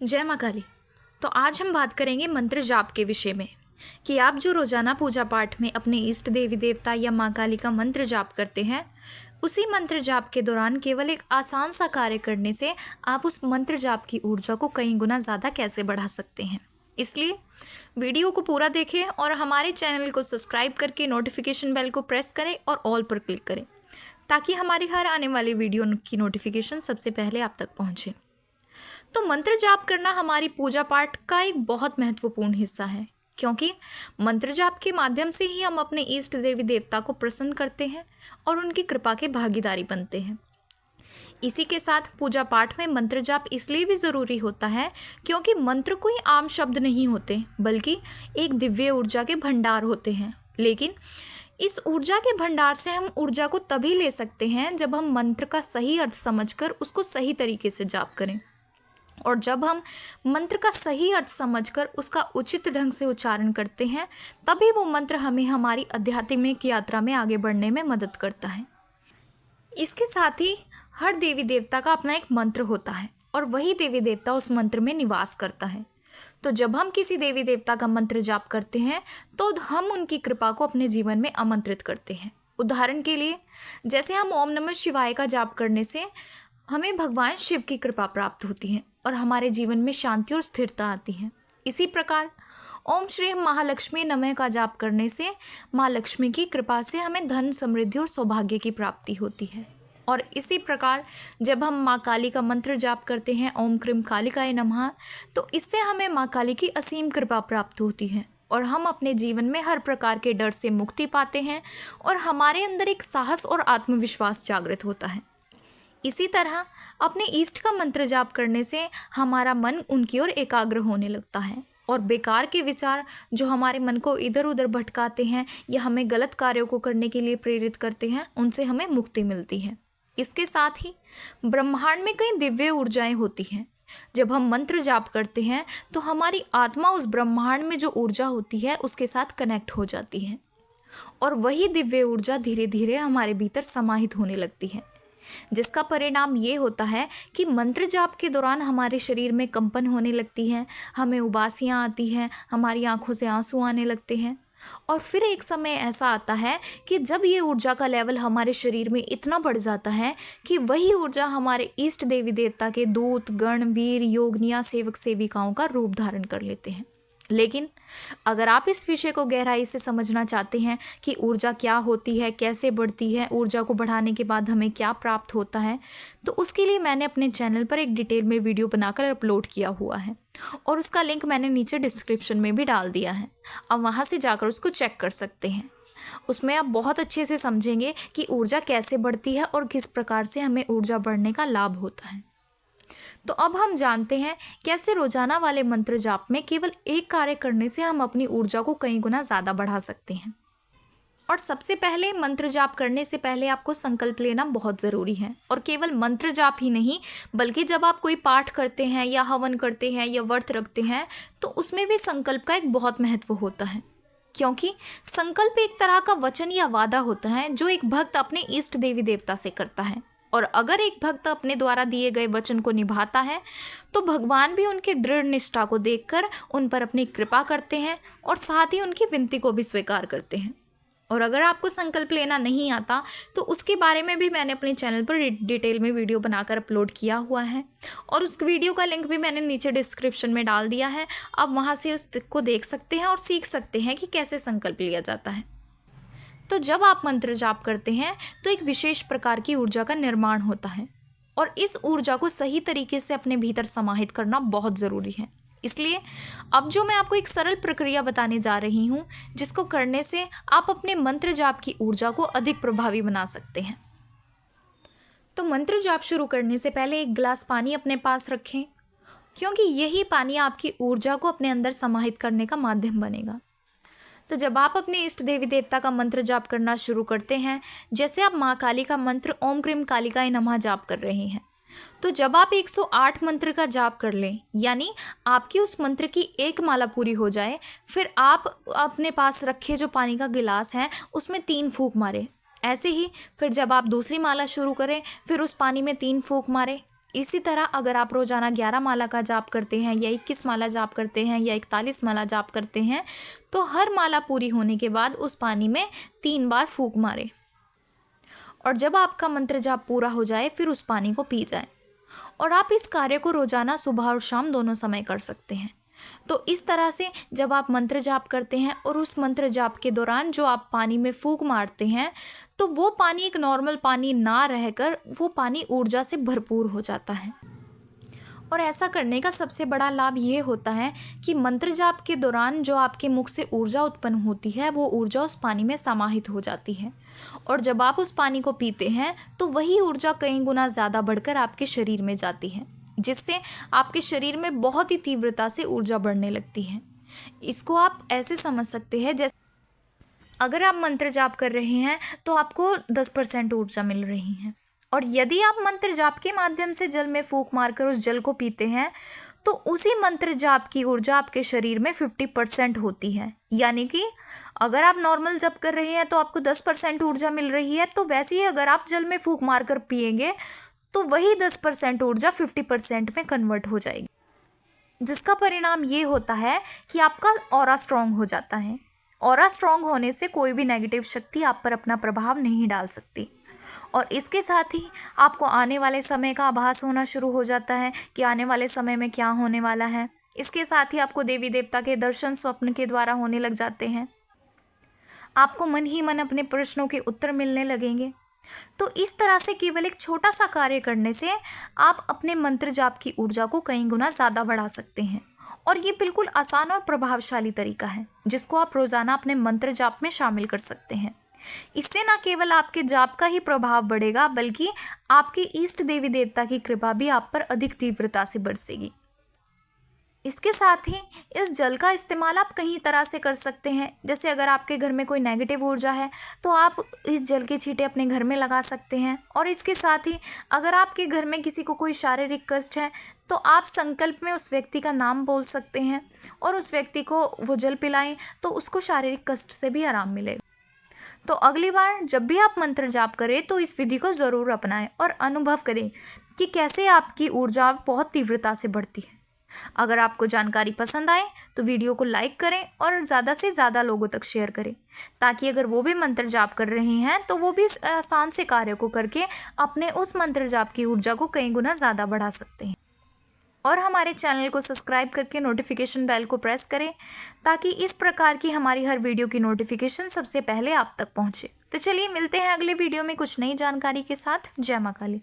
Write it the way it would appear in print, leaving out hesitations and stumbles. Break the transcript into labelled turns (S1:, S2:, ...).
S1: जय माँ काली। तो आज हम बात करेंगे मंत्र जाप के विषय में कि आप जो रोजाना पूजा पाठ में अपने इष्ट देवी देवता या माँ काली का मंत्र जाप करते हैं, उसी मंत्र जाप के दौरान केवल एक आसान सा कार्य करने से आप उस मंत्र जाप की ऊर्जा को कई गुना ज़्यादा कैसे बढ़ा सकते हैं। इसलिए वीडियो को पूरा देखें और हमारे चैनल को सब्सक्राइब करके नोटिफिकेशन बेल को प्रेस करें और ऑल पर क्लिक करें, ताकि हमारी हर आने वाली वीडियो की नोटिफिकेशन सबसे पहले आप तक पहुँचे। तो मंत्र जाप करना हमारी पूजा पाठ का एक बहुत महत्वपूर्ण हिस्सा है, क्योंकि मंत्र जाप के माध्यम से ही हम अपने इष्ट देवी देवता को प्रसन्न करते हैं और उनकी कृपा के भागीदारी बनते हैं। इसी के साथ पूजा पाठ में मंत्र जाप इसलिए भी ज़रूरी होता है क्योंकि मंत्र कोई आम शब्द नहीं होते, बल्कि एक दिव्य ऊर्जा के भंडार होते हैं। लेकिन इस ऊर्जा के भंडार से हम ऊर्जा को तभी ले सकते हैं जब हम मंत्र का सही अर्थ समझकर उसको सही तरीके से जाप करें। और जब हम मंत्र का सही अर्थ समझकर उसका उचित ढंग से उच्चारण करते हैं, तभी वो मंत्र हमें हमारी आध्यात्मिक यात्रा में आगे बढ़ने में मदद करता है। इसके साथ ही हर देवी देवता का अपना एक मंत्र होता है और वही देवी देवता उस मंत्र में निवास करता है। तो जब हम किसी देवी देवता का मंत्र जाप करते हैं तो हम उनकी कृपा को अपने जीवन में आमंत्रित करते हैं। उदाहरण के लिए, जैसे हम ओम नमः शिवाय का जाप करने से हमें भगवान शिव की कृपा प्राप्त होती है और हमारे जीवन में शांति और स्थिरता आती है। इसी प्रकार ओम श्री महालक्ष्मी नमः का जाप करने से माँ लक्ष्मी की कृपा से हमें धन, समृद्धि और सौभाग्य की प्राप्ति होती है। और इसी प्रकार जब हम माँ काली का मंत्र जाप करते हैं ओम क्रीम कालिकाय नमः, तो इससे हमें माँ काली की असीम कृपा प्राप्त होती है और हम अपने जीवन में हर प्रकार के डर से मुक्ति पाते हैं और हमारे अंदर एक साहस और आत्मविश्वास जागृत होता है। इसी तरह अपने इष्ट का मंत्र जाप करने से हमारा मन उनकी ओर एकाग्र होने लगता है और बेकार के विचार जो हमारे मन को इधर उधर भटकाते हैं या हमें गलत कार्यों को करने के लिए प्रेरित करते हैं, उनसे हमें मुक्ति मिलती है। इसके साथ ही ब्रह्मांड में कई दिव्य ऊर्जाएं होती हैं। जब हम मंत्र जाप करते हैं तो हमारी आत्मा उस ब्रह्मांड में जो ऊर्जा होती है उसके साथ कनेक्ट हो जाती है और वही दिव्य ऊर्जा धीरे धीरे हमारे भीतर समाहित होने लगती है, जिसका परिणाम ये होता है कि मंत्र जाप के दौरान हमारे शरीर में कंपन होने लगती है, हमें उबासियाँ आती हैं, हमारी आंखों से आंसू आने लगते हैं। और फिर एक समय ऐसा आता है कि जब ये ऊर्जा का लेवल हमारे शरीर में इतना बढ़ जाता है कि वही ऊर्जा हमारे इष्ट देवी देवता के दूत, गण, वीर, योगिनियाँ, सेवक सेविकाओं का रूप धारण कर लेते हैं। लेकिन अगर आप इस विषय को गहराई से समझना चाहते हैं कि ऊर्जा क्या होती है, कैसे बढ़ती है, ऊर्जा को बढ़ाने के बाद हमें क्या प्राप्त होता है, तो उसके लिए मैंने अपने चैनल पर एक डिटेल में वीडियो बनाकर अपलोड किया हुआ है और उसका लिंक मैंने नीचे डिस्क्रिप्शन में भी डाल दिया है। आप वहाँ से जाकर उसको चेक कर सकते हैं। उसमें आप बहुत अच्छे से समझेंगे कि ऊर्जा कैसे बढ़ती है और किस प्रकार से हमें ऊर्जा बढ़ने का लाभ होता है। तो अब हम जानते हैं कैसे रोजाना वाले मंत्र जाप में केवल एक कार्य करने से हम अपनी ऊर्जा को कई गुना ज़्यादा बढ़ा सकते हैं। और सबसे पहले मंत्र जाप करने से पहले आपको संकल्प लेना बहुत ज़रूरी है। और केवल मंत्र जाप ही नहीं, बल्कि जब आप कोई पाठ करते हैं या हवन करते हैं या व्रत रखते हैं तो उसमें भी संकल्प का एक बहुत महत्व होता है, क्योंकि संकल्प एक तरह का वचन या वादा होता है जो एक भक्त अपने इष्ट देवी देवता से करता है। और अगर एक भक्त अपने द्वारा दिए गए वचन को निभाता है तो भगवान भी उनके दृढ़ निष्ठा को देखकर उन पर अपनी कृपा करते हैं और साथ ही उनकी विनती को भी स्वीकार करते हैं। और अगर आपको संकल्प लेना नहीं आता तो उसके बारे में भी मैंने अपने चैनल पर डिटेल में वीडियो बनाकर अपलोड किया हुआ है और उस वीडियो का लिंक भी मैंने नीचे डिस्क्रिप्शन में डाल दिया है। आप वहाँ से उसको देख सकते हैं और सीख सकते हैं कि कैसे संकल्प लिया जाता है। तो जब आप मंत्र जाप करते हैं तो एक विशेष प्रकार की ऊर्जा का निर्माण होता है और इस ऊर्जा को सही तरीके से अपने भीतर समाहित करना बहुत ज़रूरी है। इसलिए अब जो मैं आपको एक सरल प्रक्रिया बताने जा रही हूँ, जिसको करने से आप अपने मंत्र जाप की ऊर्जा को अधिक प्रभावी बना सकते हैं। तो मंत्र जाप शुरू करने से पहले एक गिलास पानी अपने पास रखें, क्योंकि यही पानी आपकी ऊर्जा को अपने अंदर समाहित करने का माध्यम बनेगा। तो जब आप अपने इष्ट देवी देवता का मंत्र जाप करना शुरू करते हैं, जैसे आप माँ काली का मंत्र ओम क्रीम कालिकाय नमः जाप कर रहे हैं, तो जब आप 108 मंत्र का जाप कर लें, यानी आपकी उस मंत्र की एक माला पूरी हो जाए, फिर आप अपने पास रखे जो पानी का गिलास है उसमें 3 फूंक मारें। ऐसे ही फिर जब आप दूसरी माला शुरू करें, फिर उस पानी में 3 फूंक मारें। इसी तरह अगर आप रोज़ाना 11 माला का जाप करते हैं या 21 माला जाप करते हैं या 41 माला जाप करते हैं तो हर माला पूरी होने के बाद उस पानी में 3 बार फूंक मारें और जब आपका मंत्र जाप पूरा हो जाए फिर उस पानी को पी जाएं। और आप इस कार्य को रोज़ाना सुबह और शाम दोनों समय कर सकते हैं। तो इस तरह से जब आप मंत्र जाप करते हैं और उस मंत्र जाप के दौरान जो आप पानी में फूंक मारते हैं तो वो पानी एक नॉर्मल पानी ना रहकर वो पानी ऊर्जा से भरपूर हो जाता है। और ऐसा करने का सबसे बड़ा लाभ ये होता है कि मंत्र जाप के दौरान जो आपके मुख से ऊर्जा उत्पन्न होती है वो ऊर्जा उस पानी में समाहित हो जाती है और जब आप उस पानी को पीते हैं तो वही ऊर्जा कई गुना ज़्यादा बढ़कर आपके शरीर में जाती है, जिससे आपके शरीर में बहुत ही तीव्रता से ऊर्जा बढ़ने लगती है। इसको आप ऐसे समझ सकते हैं जैसे अगर आप मंत्र जाप कर रहे हैं तो आपको 10% ऊर्जा मिल रही है और यदि आप मंत्र जाप के माध्यम से जल में फूंक मारकर उस जल को पीते हैं तो उसी मंत्र जाप की ऊर्जा आपके शरीर में 50% होती है। यानी कि अगर आप नॉर्मल जप कर रहे हैं तो आपको 10% ऊर्जा मिल रही है, तो वैसे ही अगर आप जल में फूंक मारकर पिएंगे तो वही 10% ऊर्जा 50% में कन्वर्ट हो जाएगी, जिसका परिणाम ये होता है कि आपका ऑरा स्ट्रांग हो जाता है। ऑरा स्ट्रांग होने से कोई भी नेगेटिव शक्ति आप पर अपना प्रभाव नहीं डाल सकती और इसके साथ ही आपको आने वाले समय का आभास होना शुरू हो जाता है कि आने वाले समय में क्या होने वाला है। इसके साथ ही आपको देवी देवता के दर्शन स्वप्न के द्वारा होने लग जाते हैं। आपको मन ही मन अपने प्रश्नों के उत्तर मिलने लगेंगे। तो इस तरह से केवल एक छोटा सा कार्य करने से आप अपने मंत्र जाप की ऊर्जा को कई गुना ज़्यादा बढ़ा सकते हैं और ये बिल्कुल आसान और प्रभावशाली तरीका है जिसको आप रोज़ाना अपने मंत्र जाप में शामिल कर सकते हैं। इससे न केवल आपके जाप का ही प्रभाव बढ़ेगा बल्कि आपके इष्ट देवी देवता की कृपा भी आप पर अधिक तीव्रता से बरसेगी। इसके साथ ही इस जल का इस्तेमाल आप कई तरह से कर सकते हैं। जैसे अगर आपके घर में कोई नेगेटिव ऊर्जा है तो आप इस जल के छींटे अपने घर में लगा सकते हैं और इसके साथ ही अगर आपके घर में किसी को कोई शारीरिक कष्ट है तो आप संकल्प में उस व्यक्ति का नाम बोल सकते हैं और उस व्यक्ति को वो जल पिलाएं तो उसको शारीरिक कष्ट से भी आराम मिलेगा। तो अगली बार जब भी आप मंत्र जाप करें तो इस विधि को ज़रूर अपनाएं और अनुभव करें कि कैसे आपकी ऊर्जा बहुत तीव्रता से बढ़ती है। अगर आपको जानकारी पसंद आए तो वीडियो को लाइक करें और ज़्यादा से ज़्यादा लोगों तक शेयर करें ताकि अगर वो भी मंत्र जाप कर रहे हैं तो वो भी आसान से कार्य को करके अपने उस मंत्र जाप की ऊर्जा को कई गुना ज़्यादा बढ़ा सकते हैं। और हमारे चैनल को सब्सक्राइब करके नोटिफिकेशन बेल को प्रेस करें ताकि इस प्रकार की हमारी हर वीडियो की नोटिफिकेशन सबसे पहले आप तक पहुंचे। तो चलिए मिलते हैं अगले वीडियो में कुछ नई जानकारी के साथ। जय मां काली।